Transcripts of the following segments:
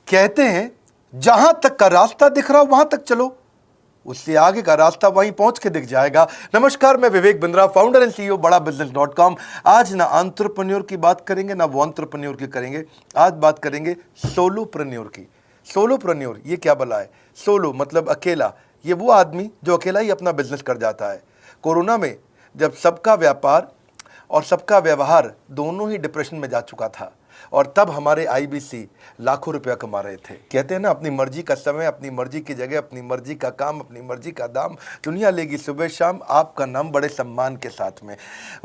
कहते हैं जहां तक का रास्ता दिख रहा हो वहां तक चलो, उससे आगे का रास्ता वहीं पहुंच के दिख जाएगा। नमस्कार, मैं Vivek Bindra, founder and CEO बड़ा बिजनेस.com। आज ना एंटरप्रेन्योर की बात करेंगे ना वो एंटरप्रेन्योर की करेंगे, आज बात करेंगे सोलोप्रेन्योर की। सोलोप्रेन्योर ये क्या भला है? सोलो मतलब अकेला, ये वो आदमी जो अकेला ही अपना बिजनेस कर जाता है। कोरोना में जब सबका व्यापार और सबका व्यवहार दोनों ही डिप्रेशन में जा चुका था, और तब हमारे आईबीसी लाखों रुपया कमा रहे थे। कहते हैं ना, अपनी मर्जी का समय, अपनी मर्जी की जगह, अपनी मर्जी का काम, अपनी मर्जी का दाम, दुनिया लेगी सुबह शाम, आपका नाम बड़े सम्मान के साथ में।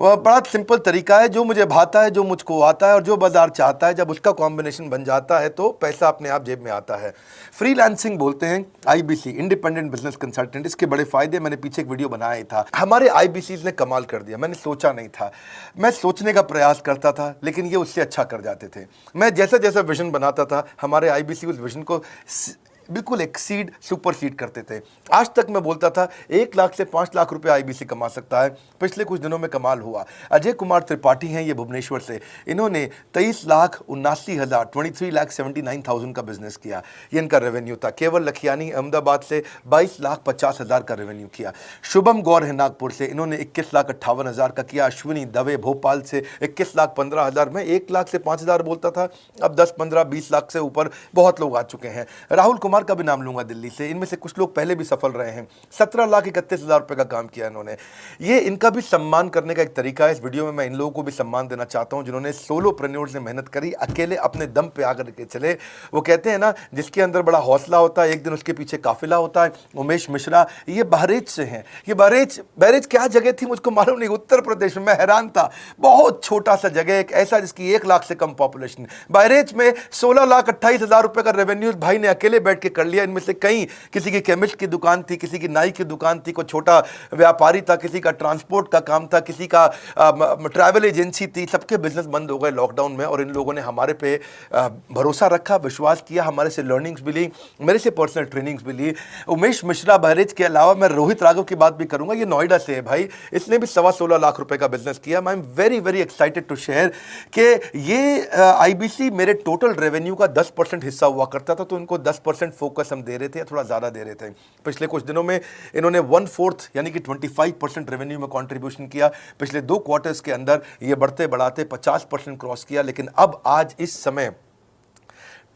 वह बड़ा सिंपल तरीका है, जो मुझे भाता है, जो मुझको आता है और जो बाजार चाहता है, जब उसका कॉम्बिनेशन बन जाता है तो पैसा अपने आप जेब में आता है। फ्रीलांसिंग बोलते हैं आईबीसी, इंडिपेंडेंट बिजनेस कंसल्टेंट। इसके बड़े फायदे मैंने पीछे एक वीडियो बनाया ही था। हमारे आईबीसी ने कमाल कर दिया, मैंने सोचा नहीं था। मैं सोचने का प्रयास करता था लेकिन ये उससे अच्छा कर जाते थे। मैं जैसा जैसा विजन बनाता था, हमारे आईबीसी उस विजन को बिल्कुल एक्सीड सुपरसीड करते थे। आज तक मैं बोलता था 1 लाख से 5 लाख रुपए आईबीसी कमा सकता है। पिछले कुछ दिनों में कमाल हुआ। अजय कुमार त्रिपाठी हैं ये भुवनेश्वर से, इन्होंने 23,79,000 23,79,000 का बिजनेस किया। ये इनका रेवेन्यू था। केवल लखियानी अहमदाबाद से 22,50,000 का रेवेन्यू किया। शुभम गौर है नागपुर से, इन्होंने 21,58,000 का किया। अश्विनी दवे भोपाल से 21,15,000। मैं 1 लाख से 5,000 बोलता था, अब 10, 15, 20 लाख से ऊपर बहुत लोग आ चुके हैं। राहुल कुमार का भी नाम लूंगा दिल्ली से, इनमें से कुछ लोग पहले भी सफल रहे हैं। 17,31,000 रुपए का काम किया इन्होंने। ये इनका भी सम्मान करने का एक तरीका है। इस वीडियो में मैं इन लोगों को भी सम्मान देना चाहता हूं जिन्होंने सोलोप्रेन्योर से मेहनत करी, अकेले अपने दम पे आकर के चले। वो कहते हैं ना, जिसके अंदर बड़ा हौसला होता है एक दिन उसके पीछे काफिला होता है। उमेश मिश्रा ये बहरेच से हैं। ये बहरेच क्या जगह थी मुझको मालूम नहीं, उत्तर प्रदेश में। मैं हैरान था, बहुत छोटा सा जगह, एक ऐसा जिसकी 1 लाख से कम पॉपुलेशन। बहरेच में 16,28,000 रुपए का रेवेन्यू भाई ने अकेले बैठ के कर लिया। इनमें से कई, किसी की केमिस्ट की दुकान थी, किसी की नाई की दुकान थी, कोई छोटा व्यापारी था, किसी का ट्रांसपोर्ट का काम था, किसी का ट्रैवल एजेंसी थी। सबके बिजनेस बंद हो गए लॉकडाउन में, और इन लोगों ने हमारे पे भरोसा रखा, विश्वास किया, हमारे से लर्निंग्स भी ली, मेरे से पर्सनल ट्रेनिंग्स भी ली। उमेश मिश्रा बहरेज के अलावा मैं रोहित राघव की बात भी करूंगा, ये नोएडा से है भाई, इसने भी 16.25 लाख रुपए का बिजनेस किया। I am very very excited to share कि ये आईबीसी मेरे टोटल रेवेन्यू का 10% हिस्सा हुआ करता था, तो इनको 10% फोकस हम दे रहे थे, थोड़ा ज़्यादा दे रहे थे। पिछले कुछ दिनों में इन्होंने 1/4 यानी कि 25% रेवेन्यू में कंट्रीब्यूशन किया। पिछले 2 क्वार्टर्स के अंदर ये बढ़ते बढ़ाते 50% क्रॉस किया। लेकिन अब आज इस समय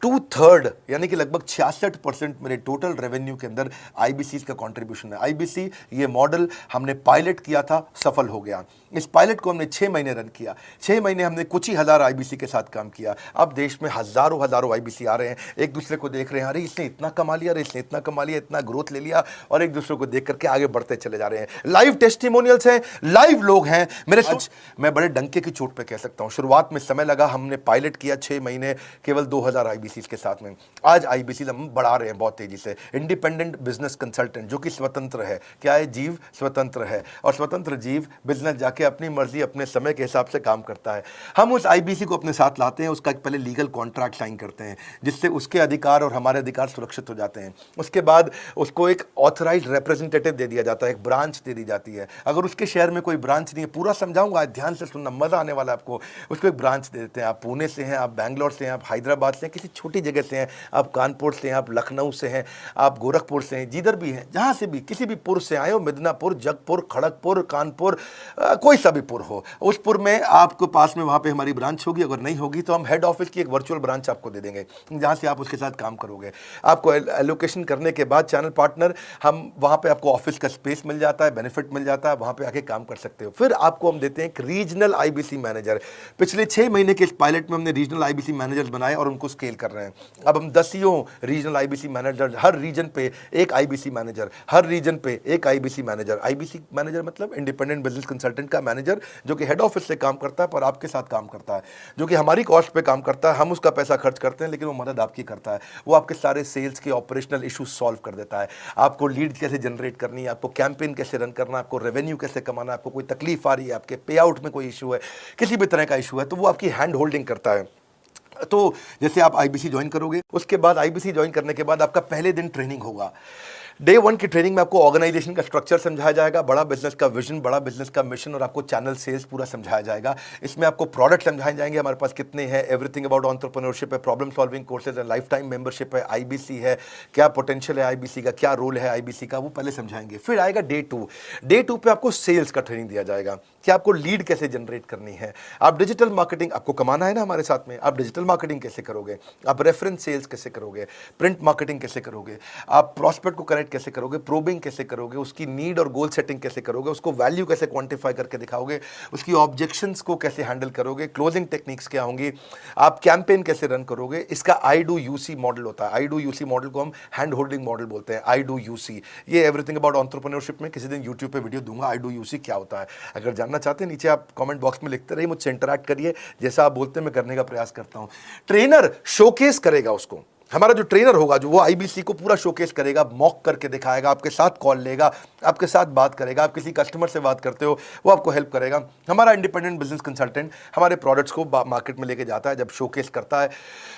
2/3 यानी कि लगभग 66% मेरे टोटल रेवेन्यू के अंदर आईबीसी का कंट्रीब्यूशन है। आईबीसी ये मॉडल हमने पायलट किया था, सफल हो गया। इस पायलट को हमने 6 महीने रन किया। 6 महीने हमने कुछ ही हज़ार आईबीसी के साथ काम किया। अब देश में हज़ारों आईबीसी आ रहे हैं, एक दूसरे को देख रहे हैं, अरे इसने इतना कमा लिया, अरे इसने इतना कमा लिया, इतना ग्रोथ ले लिया, और एक दूसरे को देख करके आगे बढ़ते चले जा रहे हैं। लाइव टेस्टिमोनियल्स हैं, लाइव लोग हैं मेरे। आज मैं बड़े डंके की चोट पे कह सकता हूँ, शुरुआत में समय लगा, हमने पायलट किया 6 महीने, केवल 2,000 आईबीसी के साथ में। आज आईबीसी हम बढ़ा रहे हैं बहुत तेजी से। इंडिपेंडेंट बिजनेस कंसल्टेंट, जो कि स्वतंत्र है। क्या है? जीव स्वतंत्र है, और स्वतंत्र जीव बिजनेस जाके अपनी मर्जी अपने समय के हिसाब से काम करता है। हम उस आईबीसी को अपने साथ लाते हैं, उसका एक पहले लीगल कॉन्ट्रैक्ट साइन करते हैं, जिससे उसके अधिकार और हमारे अधिकार सुरक्षित हो जाते हैं। उसके बाद उसको एक ऑथराइज्ड रिप्रेजेंटेटिव दे दिया जाता है, एक ब्रांच दे दी जाती है। अगर उसके शहर में कोई ब्रांच नहीं है, पूरा समझाऊंगा, ध्यान से सुनना, मजा आने वाला है आपको। उसको एक ब्रांच दे देते हैं। आप पुणे से हैं, आप बैंगलोर से हैं, आप हैदराबाद से हैं, किसी छोटी जगह से हैं, आप कानपुर से हैं, आप लखनऊ से हैं, आप गोरखपुर से हैं, जिधर भी हैं, जहाँ से भी, किसी भी पुर से आए हो, मिदनापुर, जगपुर, खड़गपुर, कानपुर, कोई सा भी पुर हो, उस पुर में आपको पास में वहाँ पे हमारी ब्रांच होगी। अगर नहीं होगी तो हम हेड ऑफिस की एक वर्चुअल ब्रांच आपको दे देंगे, जहाँ से आप उसके साथ काम करोगे। आपको एलोकेशन करने के बाद चैनल पार्टनर, हम वहाँ पे आपको ऑफिस का स्पेस मिल जाता है, बेनिफिट मिल जाता है, वहाँ पे आके काम कर सकते हो। फिर आपको हम देते हैं एक रीजनल आईबीसी मैनेजर। पिछले 6 महीने के इस पायलट में हमने रीजनल आईबीसी मैनेजर्स बनाए और उनको स्केल कर रहे हैं। अब हम 10 रीजनल आईबीसी मैनेजर, हर रीजन पे एक आईबीसी मैनेजर, हर रीजन पे एक आईबीसी मैनेजर। आईबीसी मैनेजर मतलब इंडिपेंडेंट बिजनेस कंसल्टेंट का मैनेजर, जो कि हेड ऑफिस से काम करता है पर आपके साथ काम करता है, जो कि हमारी कॉस्ट पे काम करता है। हम उसका पैसा खर्च करते हैं, लेकिन वो मदद आपकी करता है। वो आपके सारे सेल्स के ऑपरेशनल इश्यूज सॉल्व कर देता है। आपको लीड कैसे जनरेट करनी है, आपको कैंपेन कैसे रन करना है, आपको रेवेन्यू कैसे कमाना है, आपको कोई तकलीफ आ रही है, आपके पे आउट में कोई इशू है, किसी भी तरह का इशू है, तो वो आपकी हैंड होल्डिंग करता है। तो जैसे आप आईबीसी ज्वाइन करोगे, उसके बाद आईबीसी ज्वाइन करने के बाद आपका पहले दिन ट्रेनिंग होगा। डे वन की ट्रेनिंग में आपको ऑर्गेनाइजेशन का स्ट्रक्चर समझाया जाएगा, बड़ा बिजनेस का विजन, बड़ा बिजनेस का मिशन और आपको चैनल सेल्स पूरा समझाया जाएगा। इसमें आपको प्रोडक्ट समझाए जाएंगे हमारे पास कितने हैं, एवरीथिंग अबाउट एंटरप्रेन्योरशिप है, प्रॉब्लम सॉल्विंग कोर्सेज है, लाइफ टाइम मेंबरशिप है, आईबीसी है, क्या पोटेंशियल है आईबीसी का, क्या रोल है आईबीसी का, वो पहले समझाएंगे। फिर आएगा डे टू। डे टू पे आपको सेल्स का ट्रेनिंग दिया जाएगा कि आपको लीड कैसे जनरेट करनी है, आप डिजिटल मार्केटिंग, आपको कमाना है ना हमारे साथ में, आप डिजिटल मार्केटिंग कैसे करोगे, आप रेफरेंस सेल्स कैसे करोगे, प्रिंट मार्केटिंग कैसे करोगे, आप प्रॉस्पेक्ट को कनेक्ट कैसे करोगे, प्रोबिंग कैसे करोगे, उसकी नीड और गोल सेटिंग कैसे करोगे, उसको वैल्यू कैसे क्वांटिफाई करके दिखाओगे, उसकी ऑब्जेक्शंस को कैसे हैंडल करोगे, क्लोजिंग टेक्निक्स क्या होंगी, आप कैंपेन कैसे रन करोगे। इसका आई डू यूसी मॉडल होता है। आई डू यूसी मॉडल को हम हैंड होल्डिंग मॉडल बोलते हैं। आई डू यूसी, ये एवरीथिंग अबाउट एंटरप्रेन्योरशिप में किसी दिन यूट्यूब पे वीडियो दूंगा, आई डू यूसी क्या होता है। अगर जानना चाहते हैं नीचे आप कमेंट बॉक्स में लिखते रहिए, मुझसे इंटरैक्ट करिए, जैसा आप बोलते हैं मैं करने का प्रयास करता हूं। ट्रेनर शोकेस करेगा उसको, हमारा जो ट्रेनर होगा जो वो आईबीसी को पूरा शोकेस करेगा, मॉक करके दिखाएगा, आपके साथ कॉल लेगा, आपके साथ बात करेगा, आप किसी कस्टमर से बात करते हो वो आपको हेल्प करेगा। हमारा इंडिपेंडेंट बिजनेस कंसल्टेंट हमारे प्रोडक्ट्स को मार्केट में लेके जाता है, जब शोकेस करता है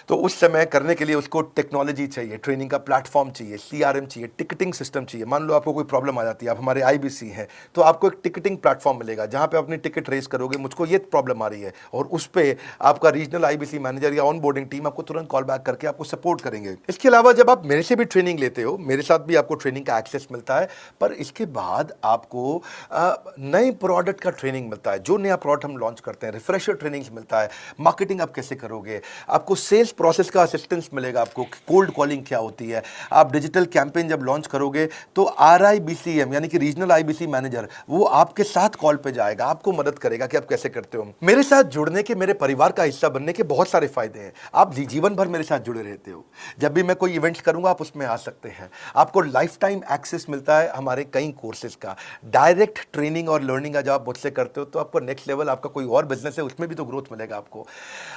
तो उस समय करने के लिए उसको टेक्नोलॉजी चाहिए, ट्रेनिंग का प्लेटफॉर्म चाहिए, सीआरएम चाहिए, टिकटिंग सिस्टम चाहिए। मान लो आपको कोई प्रॉब्लम आ जाती है, आप हमारे आईबीसी हैं, तो आपको एक टिकटिंग प्लेटफॉर्म मिलेगा जहां पे अपनी टिकट रेस करोगे, मुझको ये प्रॉब्लम आ रही है, और उस पर आपका रीजनल आईबीसी मैनेजर या ऑन बोर्डिंग टीम आपको तुरंत कॉल बैक करके आपको सपोर्ट करेंगे। इसके अलावा जब आप मेरे से भी ट्रेनिंग लेते हो, मेरे साथ भी आपको ट्रेनिंग का एक्सेस मिलता है, पर इसके बाद आपको नए प्रोडक्ट का ट्रेनिंग मिलता है। जो नया प्रोडक्ट हम लॉन्च करते हैं, रिफ्रेशर ट्रेनिंग्स मिलता है, मार्केटिंग आप कैसे करोगे, आपको सेल्स प्रोसेस का असिस्टेंस मिलेगा, आपको कोल्ड कॉलिंग क्या होती है, आप डिजिटल कैंपेन जब लॉन्च करोगे तो आरआईबीसीएम यानी कि रीजनल आईबीसी मैनेजर वो आपके साथ कॉल पे जाएगा, आपको मदद करेगा कि आप कैसे करते हो। मेरे साथ जुड़ने के, मेरे परिवार का हिस्सा बनने के बहुत सारे फायदे हैं। आप जीवन भर मेरे साथ जुड़े रहते हो, जब भी मैं कोई इवेंट्स करूंगा आप उसमें आ सकते हैं, आपको लाइफ टाइम एक्सेस मिलता है हमारे कई कोर्सेज का, डायरेक्ट ट्रेनिंग और लर्निंग का जब आप मुझसे करते हो तो आपको नेक्स्ट लेवल, आपका कोई और बिजनेस है उसमें भी तो ग्रोथ मिलेगा आपको।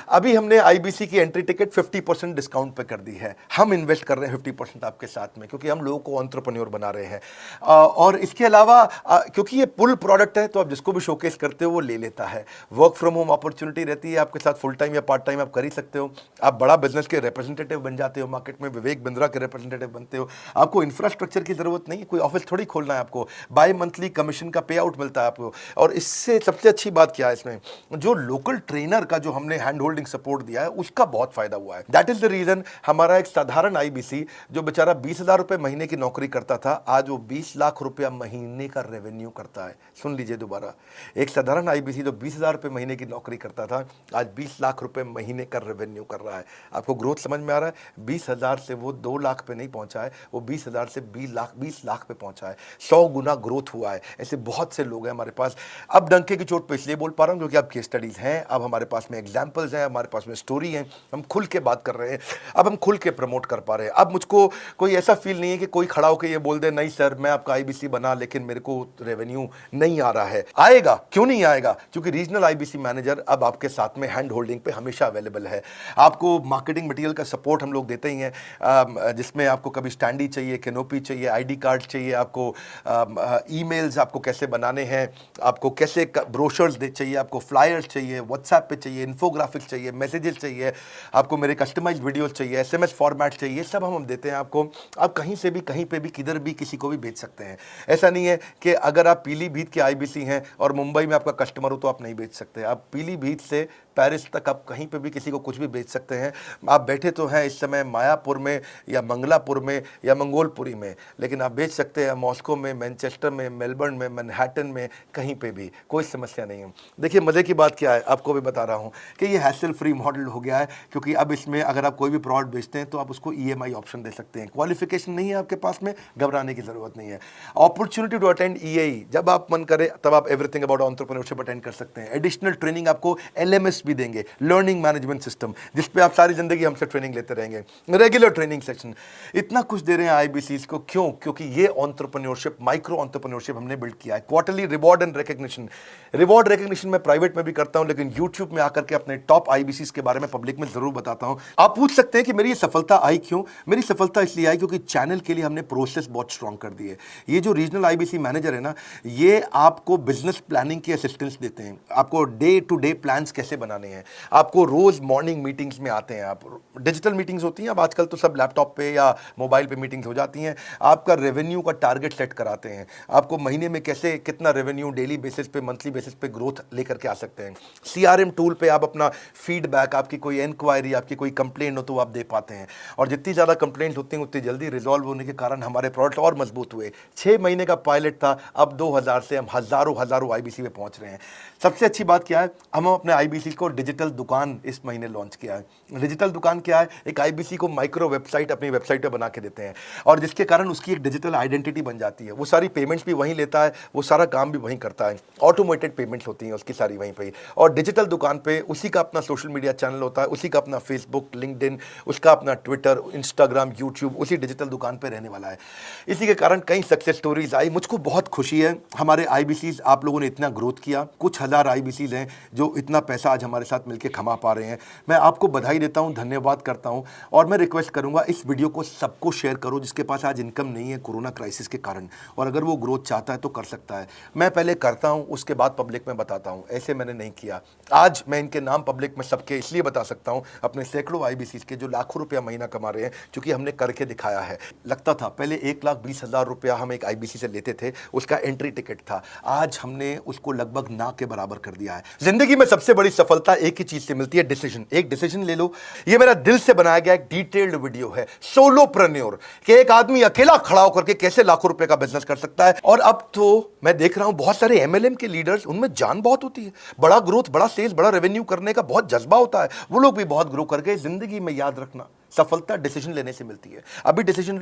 अभी हमने आईबीसी की एंट्री टिकट 50% डिस्काउंट पे कर दी है, हम इन्वेस्ट कर रहे हैं 50% आपके साथ में, क्योंकि हम लोगों को एंटरप्रेन्योर बना रहे हैं। और इसके अलावा क्योंकि ये पुल प्रोडक्ट है तो आप जिसको भी शोकेस करते हो वो ले लेता है। वर्क फ्रॉम होम अपॉर्चुनिटी रहती है आपके साथ, फुल टाइम या पार्ट टाइम आप कर ही सकते हो। आप बड़ा बिजनेस के रिप्रेजेंटेटिव बन जाते हो, मार्केट में विवेक बिंद्रा के रिप्रेजेंटेटिव बनते हो। आपको इंफ्रास्ट्रक्चर की जरूरत नहीं है, कोई ऑफिस थोड़ी खोलना है आपको, बाय मंथली कमीशन का पे आउट मिलता है आपको। और इससे सबसे अच्छी बात क्या है, इसमें जो लोकल ट्रेनर का जो हमने हैंड होल्डिंग सपोर्ट दिया है उसका बहुत फायदा हुआ है। दैट इज द रीजन हमारा एक साधारण आईबीसी जो बेचारा 20,000 रुपए महीने की नौकरी करता था, आज वो 20 लाख रुपया महीने का रेवेन्यू करता है। सुन लीजिए दोबारा, एक साधारण आईबीसी जो 20,000 रुपए महीने की नौकरी करता था, आज 20 लाख रुपए महीने का रेवेन्यू कर रहा है। आपको ग्रोथ समझ में आ रहा है? 20,000 से वो 2 लाख पे नहीं पहुंचा है, वो 20,000 से 20 लाख पे पहुंचा है। 100 गुना ग्रोथ हुआ है। ऐसे बहुत से लोग हैं हमारे पास। अब डंके की चोट पे इसलिए बोल पा रहा हूं क्योंकि अब केस स्टडीज हैं, अब हमारे पास में एग्जांपल्स हैं, हमारे पास में स्टोरी है, हम खुल के बात कर रहे हैं, अब हम खुल के प्रमोट कर पा रहे हैं। अब मुझको कोई ऐसा फील नहीं है कि कोई खड़ा होकर ये बोल दे नहीं सर मैं आपका आईबीसी बना लेकिन मेरे को रेवेन्यू नहीं आ रहा है। आएगा, क्यों नहीं आएगा? क्योंकि रीजनल आईबीसी मैनेजर अब आपके साथ में हैंड होल्डिंग पे हमेशा अवेलेबल है। आपको मार्केटिंग मटेरियल का सपोर्ट हम लोग देते ही हैं, जिसमें आपको कभी स्टैंडी चाहिए, कैनोपी चाहिए, आईडी कार्ड चाहिए, आपको ईमेल्स आपको कैसे बनाने हैं, आपको कैसे ब्रोशर्स चाहिए, आपको फ्लायर्स चाहिए, व्हाट्सएप पे चाहिए, इन्फोग्राफिक्स चाहिए, मैसेजेस चाहिए, आपको मेरे कस्टमाइज्ड वीडियोस चाहिए, एसएमएस फॉर्मेट चाहिए, सब हम देते हैं आपको। आप कहीं से भी, कहीं पे भी, किधर भी, किसी को भी भेज सकते हैं। ऐसा नहीं है कि अगर आप पीलीभीत के आईबीसी हैं और मुंबई में आपका कस्टमर हो तो आप नहीं बेच सकते। आप पीलीभीत से पेरिस तक आप कहीं पे भी किसी को कुछ भी बेच सकते हैं। आप बैठे तो हैं इस समय मायापुर में या मंगलापुर में या मंगोलपुरी में, लेकिन आप बेच सकते हैं मॉस्को में, मैनचेस्टर में, मेलबर्न में, मैनहट्टन में, कहीं पे भी, कोई समस्या नहीं है। देखिए मज़े की बात क्या है, आपको भी बता रहा हूँ कि ये हैसल फ्री मॉडल हो गया है, क्योंकि अब इसमें अगर आप कोई भी प्रोडक्ट बेचते हैं तो आप उसको ईएमआई ऑप्शन दे सकते हैं। क्वालिफिकेशन नहीं है आपके पास में, घबराने की जरूरत नहीं है। अपॉर्चुनिटी टू अटेंड ईएई, जब आप मन करे तब आप एवरीथिंग अबाउट एंटरप्रेन्योरशिप अटेंड कर सकते हैं। एडिशनल ट्रेनिंग आपको एलएमएस भी देंगे, लर्निंग मैनेजमेंट सिस्टम, जिस पे आप सारी जिंदगी हमसे ट्रेनिंग लेते रहेंगे। रेगुलर ट्रेनिंग सेक्शन, इतना कुछ दे रहे हैं आईबीसीज को, क्यों? क्योंकि ये एंटरप्रेन्योरशिप, माइक्रो एंटरप्रेन्योरशिप हमने बिल्ड किया है। Quarterly reward and recognition, reward recognition मैं प्राइवेट में भी करता हूं, लेकिन यूट्यूब में आकर के अपने टॉप आईबीसीज के बारे में पब्लिक में जरूर बताता हूं। आप पूछ सकते हैं कि मेरी ये सफलता आई क्यों? मेरी सफलता इसलिए आई क्योंकि चैनल के लिए हमने प्रोसेस बहुत स्ट्रांग कर दी है। ये जो रीजनल आईबीसी मैनेजर है ना, ये आपको बिजनेस प्लानिंग की असिस्टेंस देते हैं, आपको डे टू डे प्लान्स कैसे बनाना बनाने हैं, आपको रोज मॉर्निंग मीटिंग्स में आते हैं, आप डिजिटल मीटिंग्स होती हैं, अब आजकल तो सब लैपटॉप पे या मोबाइल पे मीटिंग्स हो जाती हैं, आपका रेवेन्यू का टारगेट सेट कराते हैं, आपको महीने में कैसे कितना रेवेन्यू डेली बेसिस पे मंथली बेसिस पे ग्रोथ लेकर के आ सकते हैं। CRM टूल पे आप अपना फीडबैक, आपकी कोई इंक्वायरी, आपकी कोई कंप्लेंट हो तो आप दे पाते हैं, और जितनी ज़्यादा कंप्लेंट होती हैं उतनी जल्दी रिजॉल्व होने के कारण हमारे प्रोडक्ट और मजबूत हुए। 6 महीने का पायलट था, अब 2000 से हम हज़ारों IBC में पहुंच रहे हैं। सबसे अच्छी बात क्या है, हम अपने IBC को डिजिटल दुकान इस महीने लॉन्च किया है। डिजिटल दुकान क्या है, एक IBC को माइक्रो वेबसाइट अपनी वेबसाइट पे बना के देते हैं, और जिसके कारण उसकी एक डिजिटल आइडेंटिटी बन जाती है। वो सारी पेमेंट्स भी वहीं लेता है, वो सारा काम भी वहीं करता है, ऑटोमेटेड पेमेंट्स होती हैं उसकी सारी वहीं पे ही। और डिजिटल दुकान पे उसी का अपना सोशल मीडिया चैनल होता है, उसी का अपना फेसबुक, लिंक्डइन, उसका अपना ट्विटर, इंस्टाग्राम, यूट्यूब उसी डिजिटल दुकान पे रहने वाला है। इसी के कारण कई सक्सेस स्टोरीज आई। मुझको बहुत खुशी है, हमारे IBCs आप लोगों ने इतना ग्रोथ किया, कुछ हज़ार IBCs हैं जो इतना पैसा आज हमारे साथ मिलकर कमा पा रहे हैं। मैं आपको बधाई देता हूं, धन्यवाद करता हूं, और मैं रिक्वेस्ट करूंगा इस वीडियो को सबको शेयर करो जिसके पास आज इनकम नहीं है कोरोना क्राइसिस के कारण, और अगर वो ग्रोथ चाहता है तो कर सकता है। मैं पहले करता हूं, उसके बाद पब्लिक में बताता हूं, ऐसे मैंने नहीं किया। आज मैं इनके नाम पब्लिक में सबके इसलिए बता सकता हूं, अपने सैकड़ों IBCs के जो लाखों रुपया महीना कमा रहे हैं, क्योंकि हमने करके दिखाया है। लगता था पहले 1,20,000 रुपया हम एक IBC से लेते थे, उसका एंट्री टिकट था, आज हमने उसको लगभग ना के बराबर कर दिया है। जिंदगी में सबसे बड़ी सफलता एक ही चीज से मिलती है, डिसीजन। एक डिसीजन ले लो। ये मेरा दिल से बनाया गया एक डिटेल्ड वीडियो है, सोलोप्रेन्योर, कि एक आदमी अकेला खड़ा होकर के कैसे लाखों रुपए का बिजनेस कर सकता है। और अब तो मैं देख रहा हूं बहुत सारे MLM के लीडर्स, उनमें जान बहुत होती है, बड़ा ग्रोथ, बड़ा सेल्स, बड़ा रेवेन्यू करने का बहुत जज्बा होता है, वो लोग भी बहुत ग्रो कर गए। जिंदगी में याद रखना, सफलता डिसीजन लेने से मिलती है। अभी डिसीजन लो।